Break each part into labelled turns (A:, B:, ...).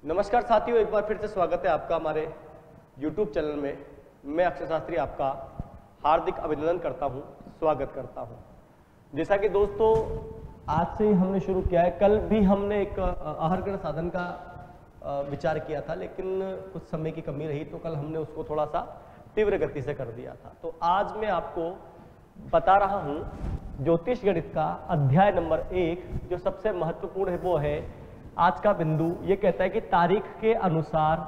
A: नमस्कार साथियों, एक बार फिर से स्वागत है आपका हमारे YouTube चैनल में। मैं अक्षय शास्त्री आपका हार्दिक अभिनंदन करता हूं, स्वागत करता हूं। जैसा कि दोस्तों आज से ही हमने शुरू किया है, कल भी हमने एक आहारगण साधन का विचार किया था, लेकिन कुछ समय की कमी रही तो कल हमने उसको थोड़ा सा तीव्र गति से कर दिया था। तो आज मैं आपको बता रहा हूं ज्योतिष गणित का अध्याय नंबर 1, जो सबसे महत्वपूर्ण है वो है आज का बिंदु। ये कहता है कि तारीख के अनुसार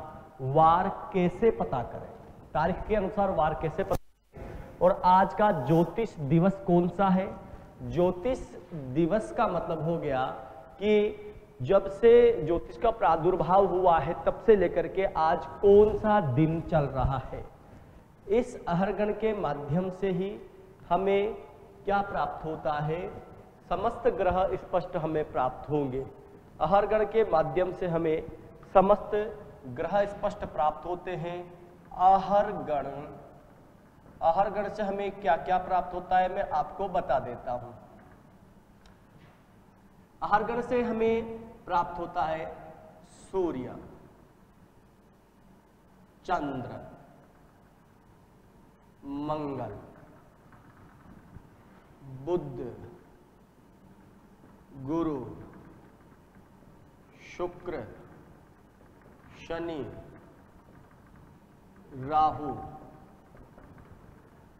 A: वार कैसे पता करें, तारीख के अनुसार वार कैसे पता करें। और आज का ज्योतिष दिवस कौन सा है। ज्योतिष दिवस का मतलब हो गया कि जब से ज्योतिष का प्रादुर्भाव हुआ है तब से लेकर के आज कौन सा दिन चल रहा है। इस अहरगण के माध्यम से ही हमें क्या प्राप्त होता है, समस्त ग्रह स्पष्ट हमें प्राप्त होंगे। अहरगण के माध्यम से हमें समस्त ग्रह स्पष्ट प्राप्त होते हैं। अहरगण से हमें क्या क्या प्राप्त होता है मैं आपको बता देता हूं। अहरगण से हमें प्राप्त होता है सूर्य, चंद्र, मंगल, बुध, गुरु, शुक्र, शनि, राहु,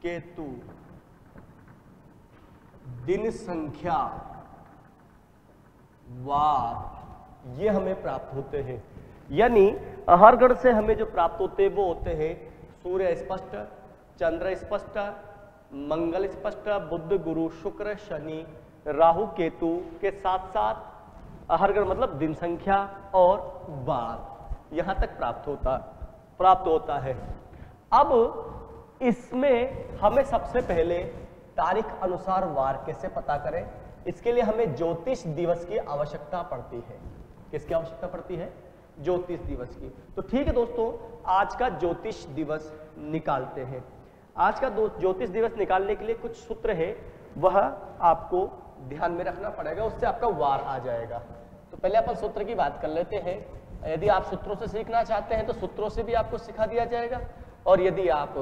A: केतु, दिन संख्या, वार, ये हमें प्राप्त होते हैं। यानी अहरगण से हमें जो प्राप्त होते हैं वो होते हैं सूर्य स्पष्ट, चंद्र स्पष्ट, मंगल स्पष्ट, बुध, गुरु, शुक्र, शनि, राहु, केतु के साथ साथ अहरगण मतलब दिन संख्या और वार, यहां तक प्राप्त होता है। अब इसमें हमें सबसे पहले तारीख अनुसार वार कैसे पता करें, इसके लिए हमें ज्योतिष दिवस की आवश्यकता पड़ती है। किसकी आवश्यकता पड़ती है? ज्योतिष दिवस की। तो ठीक है दोस्तों, आज का ज्योतिष दिवस निकालते हैं। आज का ज्योतिष दिवस निकालने के लिए कुछ सूत्र है, वह आपको ध्यान में रखना पड़ेगा, उससे आपका वार आ जाएगा। तो पहले अपन सूत्र की बात कर लेते हैं। यदि आप सूत्रों से सीखना चाहते हैं तो सूत्रों से भी आपको सिखा दिया जाएगा, और यदि आप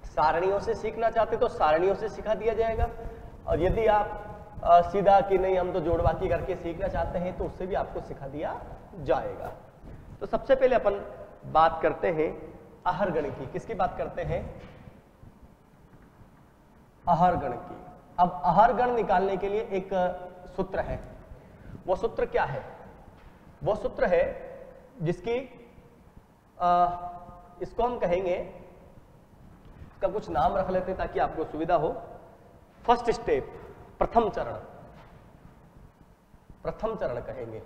A: सारणियों से सीखना चाहते हैं तो सारणियों से सिखा दिया जाएगा, और यदि आप सीधा कि नहीं हम तो जोड़बाकी करके सीखना चाहते हैं तो उससे भी आपको सिखा दिया जाएगा। तो सबसे पहले अपन बात करते हैं अहरगण की। किसकी बात करते हैं? अहरगण की। अब अहरगण निकालने के लिए एक सूत्र है। वो सूत्र क्या है? वो सूत्र है जिसकी इसको हम कहेंगे, इसका कुछ नाम रख लेते हैं ताकि आपको सुविधा हो। फर्स्ट स्टेप, प्रथम चरण, प्रथम चरण कहेंगे।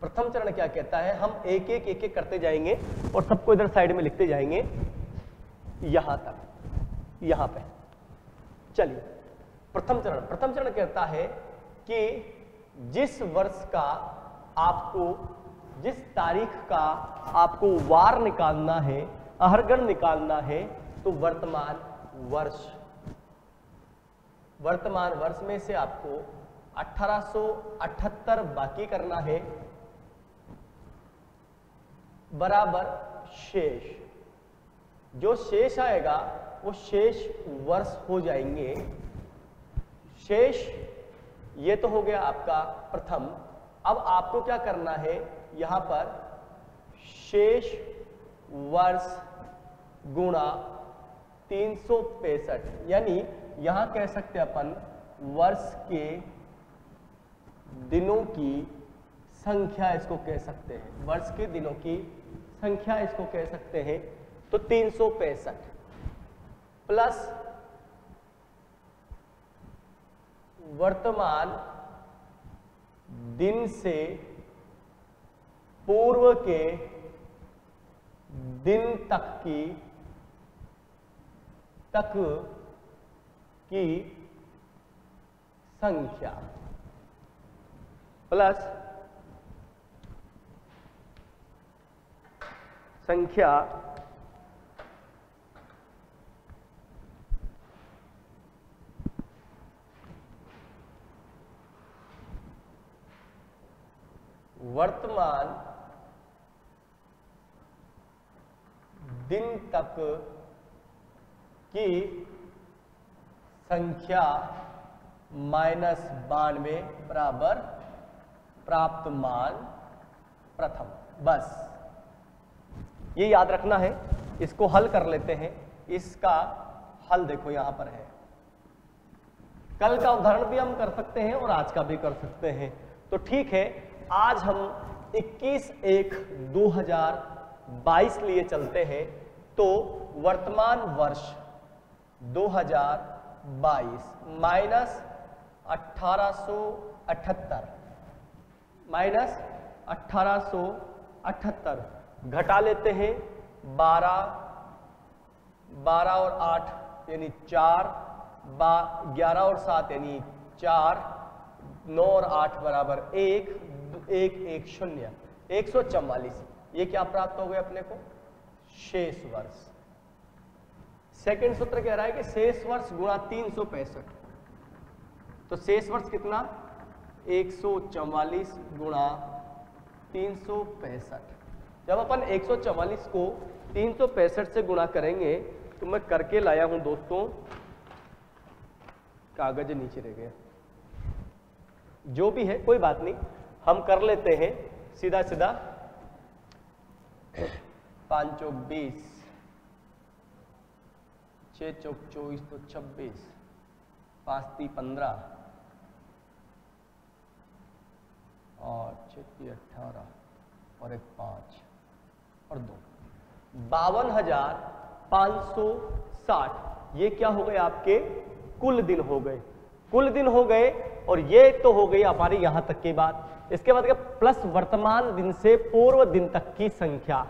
A: प्रथम चरण क्या कहता है? हम एक एक करते जाएंगे और सबको इधर साइड में लिखते जाएंगे यहां तक, यहां पे। चलिए, प्रथम चरण कहता है कि जिस वर्ष का आपको, जिस तारीख का आपको वार निकालना है, अहरगण निकालना है, तो वर्तमान वर्ष में से आपको 1878 बाकी करना है, बराबर शेष। जो शेष आएगा वो शेष वर्ष हो जाएंगे। शेष ये तो हो गया आपका प्रथम। अब आपको क्या करना है, यहां पर शेष वर्ष गुणा 365, यानी यहां कह सकते हैं अपन वर्ष के दिनों की संख्या इसको कह सकते हैं, वर्ष के दिनों की संख्या इसको कह सकते हैं। तो 365 प्लस वर्तमान दिन से पूर्व के दिन तक की संख्या, प्लस संख्या वर्तमान दिन तक की संख्या -92 बराबर प्राप्त मान प्रथम। बस ये याद रखना है। इसको हल कर लेते हैं। इसका हल देखो यहां पर है। कल का उदाहरण भी हम कर सकते हैं और आज का भी कर सकते हैं। तो ठीक है, आज हम 21/1/2022 लिए चलते हैं। तो वर्तमान वर्ष 2022 -1878 घटा लेते हैं 12 और 8 यानी 4, 11 और 7 यानी 4, 9 और 8 बराबर 1, 1, 1, 0, 144। ये क्या प्राप्त हो गया अपने को? शेष वर्ष। सेकंड सूत्र कह रहा है कि शेष वर्ष गुणा 365। तो शेष वर्ष कितना? 144 गुणा 365। जब अपन 144 को 365 से गुणा करेंगे तो मैं करके लाया हूं दोस्तों, कागज नीचे रह गया। जो भी है कोई बात नहीं, हम कर लेते हैं सीधा सीधा। 5 चौक 20, 6 चौक 24 तो 26, 5 × 15 और 6 × 18 और 1 5 और 2, 52,560। ये क्या हो गए? आपके कुल दिन हो गए। कुल दिन हो गए और ये तो हो गई हमारी यहां तक की बात। इसके बाद प्लस वर्तमान दिन से पूर्व दिन तक की संख्या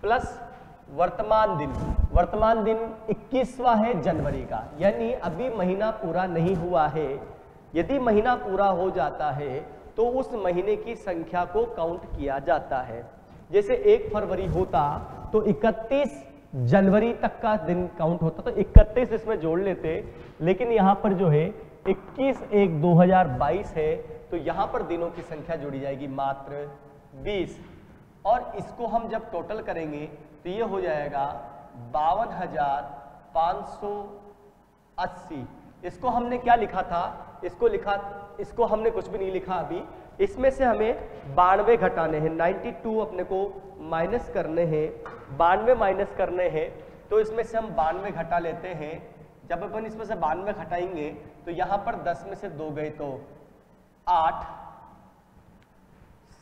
A: प्लस वर्तमान दिन। वर्तमान दिन 21वां है जनवरी का, यानी अभी महीना पूरा नहीं हुआ है। यदि महीना पूरा हो जाता है तो उस महीने की संख्या को काउंट किया जाता है। जैसे 1 फरवरी होता तो 31 जनवरी तक का दिन काउंट होता, तो 31 इसमें जोड़ लेते। लेकिन यहां पर जो है 21/1/2022 है, तो यहां पर दिनों की संख्या जोड़ी जाएगी मात्र 20। और इसको हम जब टोटल करेंगे तो ये हो जाएगा 52,580। इसको हमने क्या लिखा था? इसको हमने कुछ भी नहीं लिखा अभी। इसमें से हमें 92 घटाने हैं, 92 अपने को माइनस करने हैं, 92 माइनस करने हैं। तो इसमें से हम 92 घटा लेते हैं। जब अपन इसमें से 92 घटाएंगे तो यहां पर 10 में से 2 गए तो 8,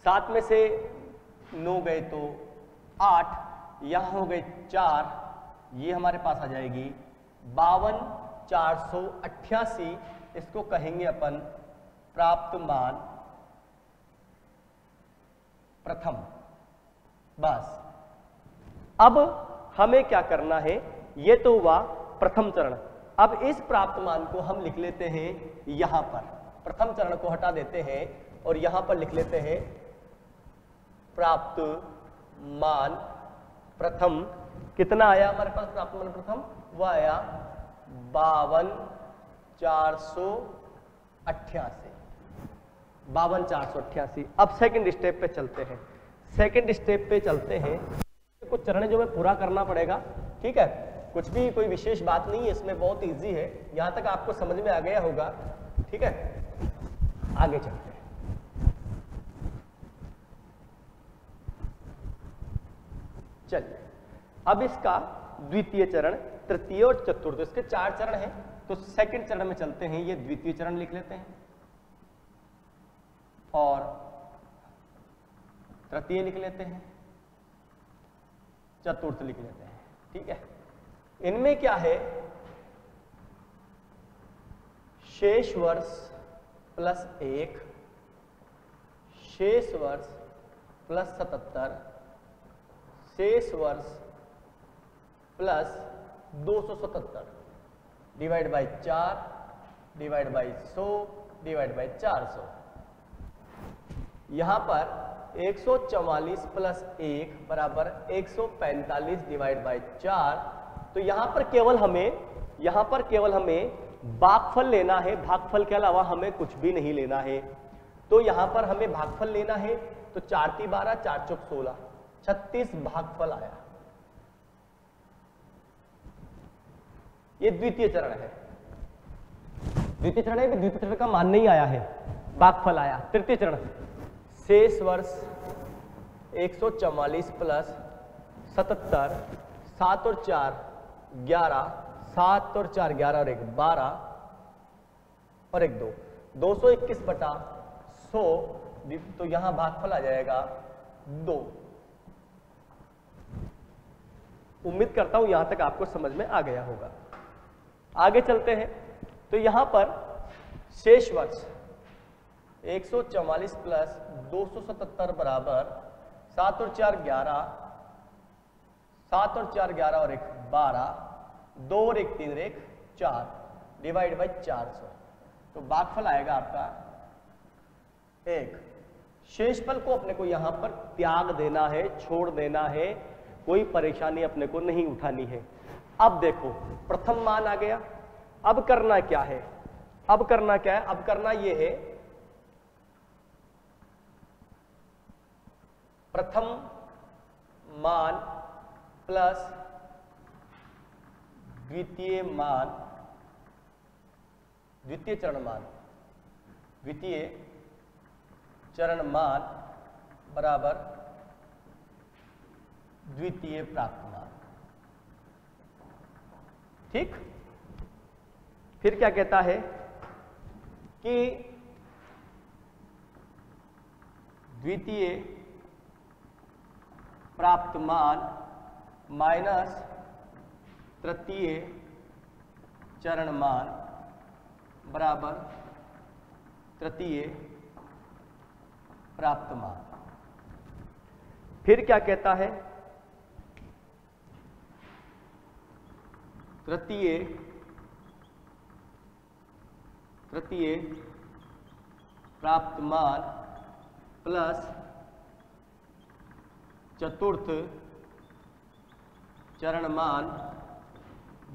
A: 7 में से 9 गए तो 8, यहां हो गए 4, ये हमारे पास आ जाएगी 52,488। इसको कहेंगे अपन प्राप्त मान प्रथम। बस अब हमें क्या करना है? ये तो हुआ प्रथम चरण। अब इस प्राप्त मान को हम लिख लेते हैं यहां पर। प्रथम चरण को हटा देते हैं और यहां पर लिख लेते हैं प्राप्त मान प्रथम। कितना आया हमारे पास प्राप्त मान प्रथम? वो आया 52,488। 52,488। अब सेकंड स्टेप पे चलते हैं। सेकंड स्टेप पे चलते हैं। कुछ चरण जो मैं पूरा करना पड़ेगा, ठीक है? कुछ भी कोई विशेष बात नहीं है इसमें, बहुत इजी है। यहां तक आपको समझ में आ गया होगा, ठीक है? आगे चलते हैं। चलिए, अब इसका द्वितीय चरण, तृतीय और चतुर्थ, इसके 4 चरण हैं। तो सेकंड चरण में चलते हैं। ये द्वितीय चरण लिख लेते हैं और तृतीय लिख लेते हैं, चतुर्थ लिख लेते हैं, ठीक है? इनमें क्या है? शेष वर्ष प्लस 1, शेष वर्ष प्लस 77, शेष वर्ष plus 277 divide by 4 divide by 100 divide by 400। यहां पर 144 प्लस 1 बराबर 145 डिवाइड बाई 4। तो यहां पर केवल हमें भागफल लेना है, भागफल के अलावा हमें कुछ भी नहीं लेना है। तो यहां पर हमें भागफल लेना है तो 4 × 12, 4 × 16, 36 भागफल आया। ये द्वितीय चरण है। द्वितीय चरण है कि द्वितीय चरण का मान नहीं आया है, भागफल आया। तृतीय चरण, शेष वर्ष 144 प्लस 77, 7 और 4 11, 7 और 4 11 और 1 12 और 1 2, 221 बटा 100, तो यहां भागफल आ जाएगा 2। उम्मीद करता हूं यहां तक आपको समझ में आ गया होगा। आगे चलते हैं। तो यहां पर शेष वर्ष 144 प्लस 277 बराबर 7 और 4 11, 7 और 4 11 और 1 12, 2 और 1 3 और 1 4, डिवाइड बाई 400, तो भागफल आएगा आपका 1। शेषफल को अपने को यहां पर त्याग देना है, छोड़ देना है, कोई परेशानी अपने को नहीं उठानी है। अब देखो प्रथम मान आ गया। अब करना क्या है? अब करना क्या है? अब करना यह है, प्रथम मान प्लस द्वितीय मान, द्वितीय चरण मान, द्वितीय चरण मान बराबर द्वितीय प्राप्त मान। ठीक। फिर क्या कहता है कि द्वितीय प्राप्त मान माइनस तृतीय चरण मान बराबर तृतीय प्राप्त मान। फिर क्या कहता है? तृतीय प्राप्त मान प्लस चतुर्थ चरण मान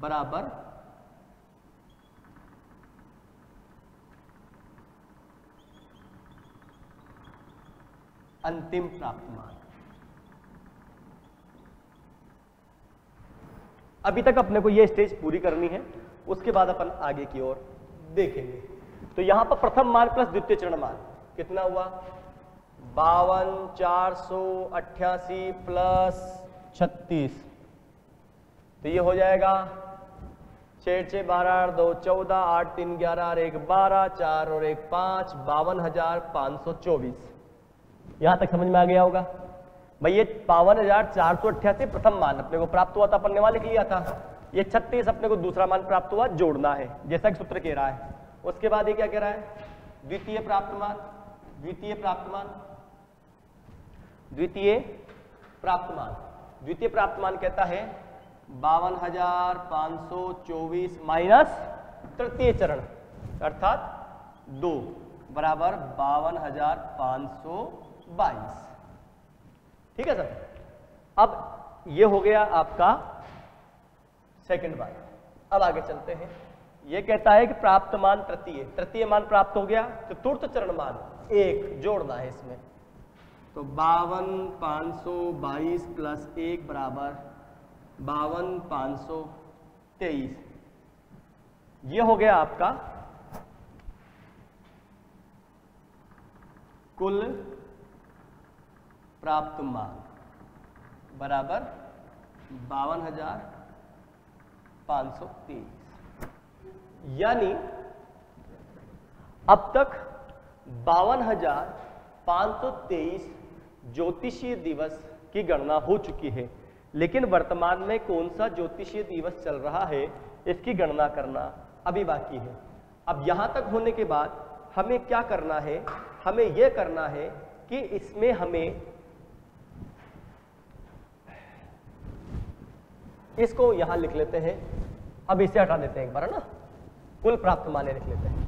A: बराबर अंतिम प्राप्त मान। अभी तक अपने को यह स्टेज पूरी करनी है, उसके बाद अपन आगे की ओर देखेंगे। तो यहां पर प्रथम मान प्लस द्वितीय चरण मान कितना हुआ? 52,488 प्लस 36, तो ये हो जाएगा 6 6 12 2 14, 8 3 11 और 1 12, 4 और 1 5, 52,524। यहां तक समझ में आ गया होगा भाई। ये 52,488 प्रथम मान अपने को प्राप्त हुआ था, अपन ने वहां लिख लिया था। ये 36 अपने को दूसरा मान प्राप्त हुआ, जोड़ना है जैसा कि सूत्र कह रहा है। उसके बाद ये क्या कह रहा है? द्वितीय प्राप्त मान, द्वितीय प्राप्त मान, द्वितीय प्राप्त मान। द्वितीय प्राप्त मान कहता है 52,524 माइनस तृतीय चरण अर्थात 2 बराबर 52,522। ठीक है सर। अब ये हो गया आपका सेकंड बार। अब आगे चलते हैं। ये कहता है कि प्राप्त मान तृतीय, तृतीय मान प्राप्त हो गया, चतुर्थ चरण मान 1 जोड़ना है इसमें, तो 52,522 प्लस 1 बराबर 52,523। ये हो गया आपका कुल प्राप्त मान बराबर 52,523। यानी अब तक 52,523 ज्योतिषीय दिवस की गणना हो चुकी है, लेकिन वर्तमान में कौन सा ज्योतिषीय दिवस चल रहा है इसकी गणना करना अभी बाकी है। अब यहां तक होने के बाद हमें क्या करना है? हमें यह करना है कि इसमें हमें इसको यहां लिख लेते हैं। अब इसे हटा देते हैं एक बार, है ना, कुल प्राप्त मान लिख लेते हैं।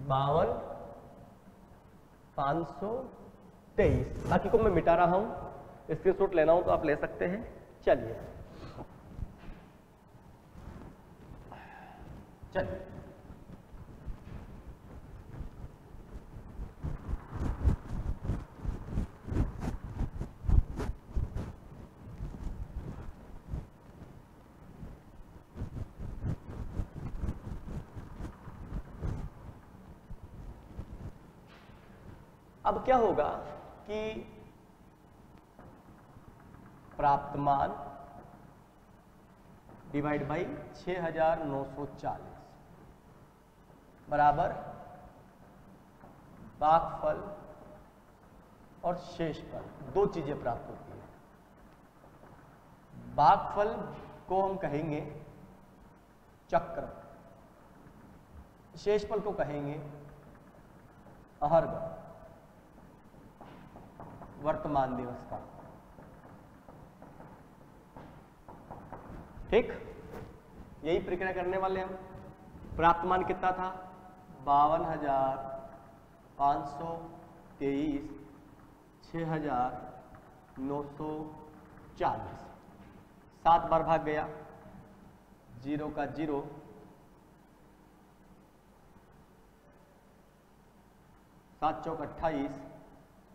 A: 52,523, बाकी को मैं मिटा रहा हूं, स्क्रीनशॉट लेना हो तो आप ले सकते हैं। चलिए अब क्या होगा कि प्राप्त मान डिवाइड बाई 6940 बराबर भागफल और शेषफल, दो चीजें प्राप्त होती है। भागफल को हम कहेंगे चक्र, शेषफल को कहेंगे अहर्ग, वर्तमान दिवस का। ठीक, यही प्रक्रिया करने वाले हम। प्राप्त मान कितना था? 52,523 6,940। 7 बार भाग गया, 0 का 0, 7 चौक 28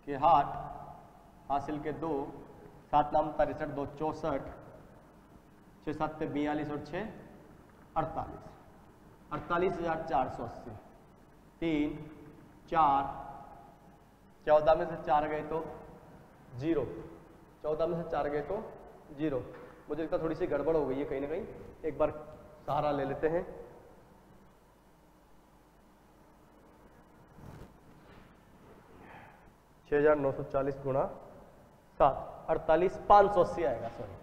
A: के 8 हासिल के 2, 7 नाम 63, 2 64, 6 7 पे 42 और 6 48, 48,480। 3 4, 14 में से 4 गए तो 0, 14 में से 4 गए तो 0। मुझे लगता थोड़ी सी गड़बड़ हो गई है कहीं ना कहीं, एक बार सहारा ले लेते हैं। छः 6,940 गुणा 7, 48,580 आएगा। सॉरी,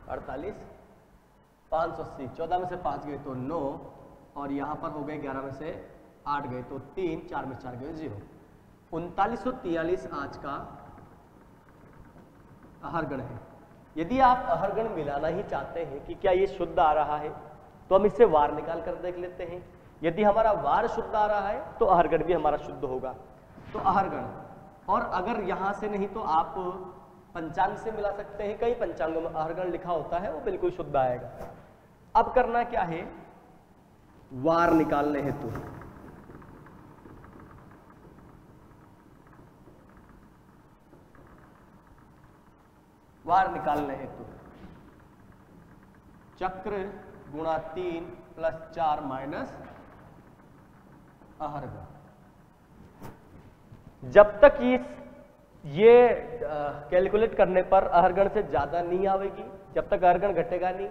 A: 48,580। 14 में से 5 गए तो 9, और यहां पर हो गए 11 में से 8 गए तो 3, 4 में 4 गए 0। 3943 आज का अहर्गण है। यदि आप अहर्गण मिलाना ही चाहते हैं कि क्या ये शुद्ध आ रहा है, तो हम इससे वार निकाल कर देख लेते हैं। यदि हमारा वार शुद्ध आ रहा है तो अहर्गण भी हमारा शुद्ध होगा। तो अहर्गण, और अगर यहां से नहीं तो आप पंचांग से मिला सकते हैं। कई पंचांगों में अहर्गण लिखा होता है, वो बिल्कुल शुद्ध आएगा। अब करना क्या है? वार निकालने हेतु चक्र गुणा 3 + 4 माइनस अहर्गण। जब तक ये कैलकुलेट करने पर अहर्गण से ज्यादा नहीं आवेगी, जब तक अहर्गण घटेगा नहीं।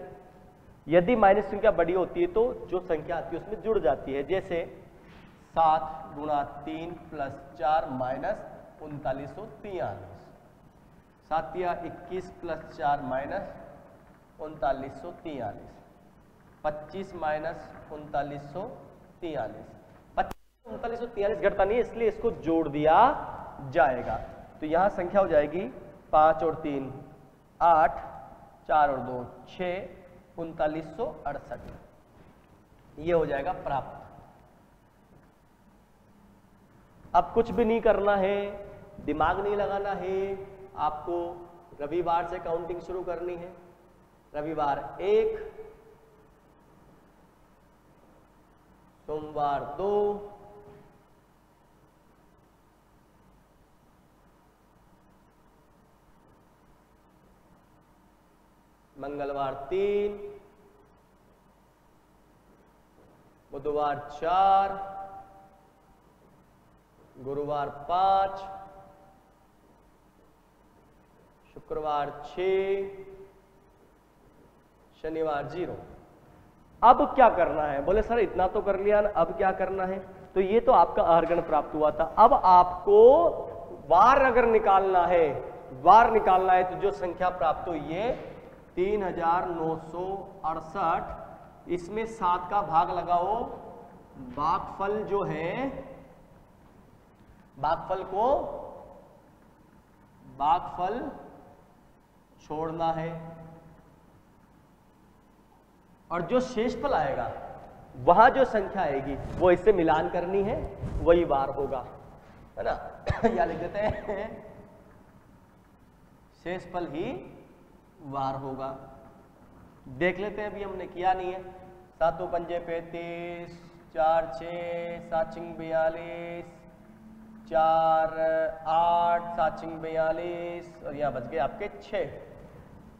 A: यदि माइनस संख्या बड़ी होती है तो जो संख्या आती है उसमें जुड़ जाती है। जैसे 7 गुणा 3 + 4 माइनस 3943, 7 या 21 + 4 माइनस 3943, 25 माइनस 3943, 3943 घटता नहीं है, इसलिए इसको जोड़ दिया जाएगा। तो यहां संख्या हो जाएगी 5 और 3 8, 4 और 2 6, 3968। ये हो जाएगा प्राप्त। अब कुछ भी नहीं करना है, दिमाग नहीं लगाना है, आपको रविवार से काउंटिंग शुरू करनी है। रविवार 1, सोमवार 2, मंगलवार 3, बुधवार 4, गुरुवार 5, शुक्रवार 6, शनिवार 0। अब क्या करना है? बोले सर इतना तो कर लिया ना, अब क्या करना है? तो ये तो आपका अहर्गण प्राप्त हुआ था। अब आपको वार अगर निकालना है, वार निकालना है, तो जो संख्या प्राप्त हुई है 3968, इसमें 7 का भाग लगाओ। भागफल जो है, भागफल छोड़ना है, और जो शेषफल आएगा वहां जो संख्या आएगी वो इससे मिलान करनी है, वही वार होगा, है ना। या लिख देते हैं शेषफल ही वार होगा। देख लेते हैं, अभी हमने किया नहीं है। 7 पंजे 35, 4 6, 7 छिंग 42, 4 8, 7 छिंग 42, और यहाँ बच गए आपके 6।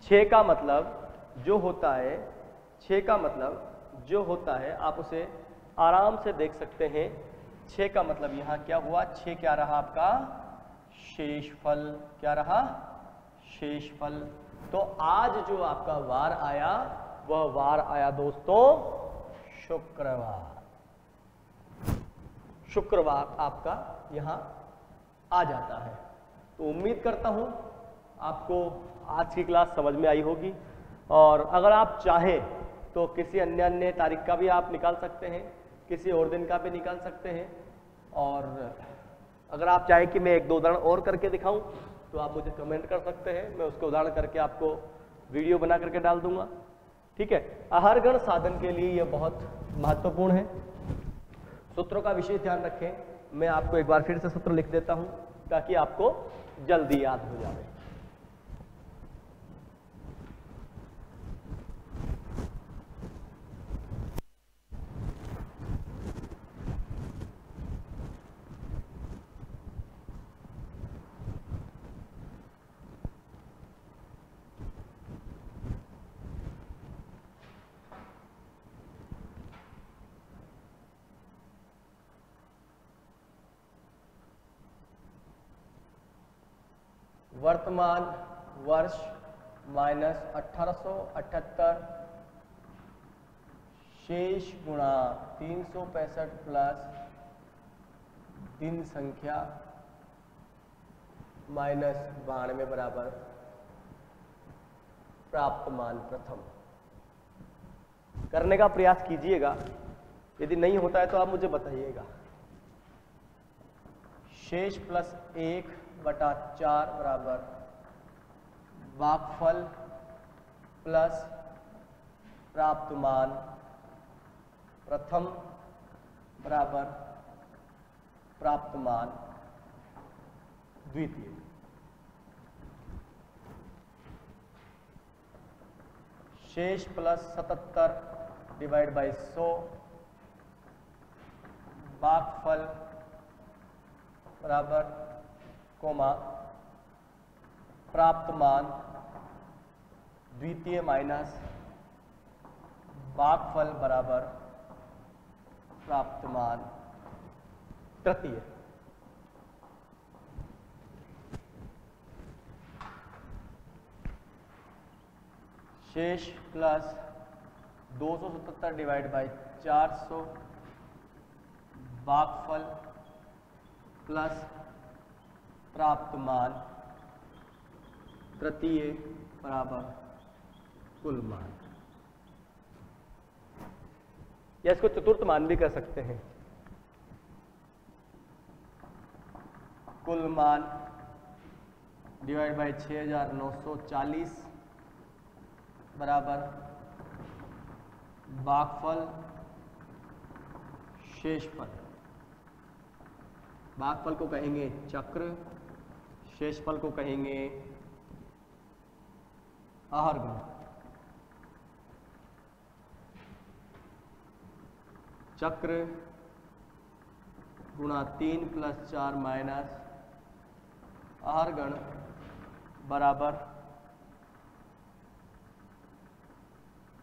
A: 6 का मतलब जो होता है, 6 का मतलब जो होता है, आप उसे आराम से देख सकते हैं 6 का मतलब यहाँ क्या हुआ, 6 क्या रहा आपका शेषफल, क्या रहा शेषफल। तो आज जो आपका वार आया वह वार आया दोस्तों शुक्रवार। शुक्रवार आपका यहाँ आ जाता है। तो उम्मीद करता हूँ आपको आज की क्लास समझ में आई होगी, और अगर आप चाहें तो किसी अन्य तारीख का भी आप निकाल सकते हैं, किसी और दिन का भी निकाल सकते हैं। और अगर आप चाहें कि मैं 1-2 उदाहरण और करके दिखाऊं तो आप मुझे कमेंट कर सकते हैं, मैं उसके उदाहरण करके आपको वीडियो बना करके डाल दूंगा। ठीक है, आहार गण साधन के लिए यह बहुत महत्वपूर्ण है। सूत्रों का विशेष ध्यान रखें। मैं आपको एक बार फिर से सूत्र लिख देता हूं ताकि आपको जल्दी याद हो जाए। वर्तमान वर्ष माइनस 1878 शेष गुणा 365 प्लस दिन संख्या माइनस 92 बराबर प्राप्त मान प्रथम। करने का प्रयास कीजिएगा, यदि नहीं होता है तो आप मुझे बताइएगा। शेष प्लस 1/4 बराबर भागफल प्लस प्राप्त मान प्रथम बराबर प्राप्त मान द्वितीय। शेष प्लस 77 डिवाइड बाई 100 भागफल बराबर कोमा प्राप्त मान द्वितीय माइनस भागफल बराबर प्राप्त मान तृतीय। शेष प्लस 277 डिवाइड बाई 400 भागफल प्लस प्राप्त मान तृतीय बराबर कुल मान, या इसको चतुर्थ मान भी कह सकते हैं। कुल मान डिवाइड बाई 6940 बराबर भागफल शेषफल। भागफल को कहेंगे चक्र, शेषफल को कहेंगे आहार गण। चक्र गुणा 3 + 4 माइनस आहार गण बराबर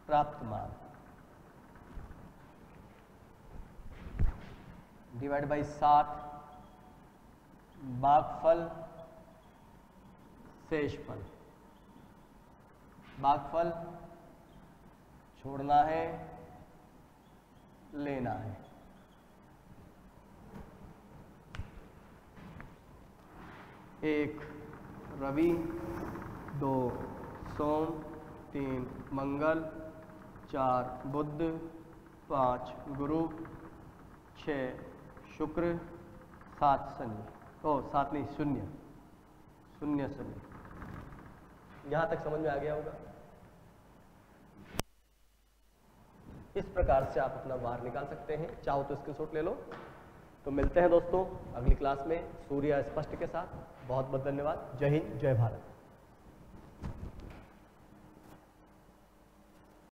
A: प्राप्त मान डिवाइड बाई 7 भागफल शेषफल। भागफल छोड़ना है, लेना है। एक रवि, 2 सोम, 3 मंगल, 4 बुध, 5 गुरु, 6 शुक्र, 7 शनि। 7 नहीं, शून्य शनि। यहां तक समझ में आ गया होगा। इस प्रकार से आप अपना वार निकाल सकते हैं। चाहो तो स्क्रीनशॉट ले लो। तो मिलते हैं दोस्तों अगली क्लास में सूर्य स्पष्ट के साथ। बहुत बहुत धन्यवाद। जय हिंद, जय भारत।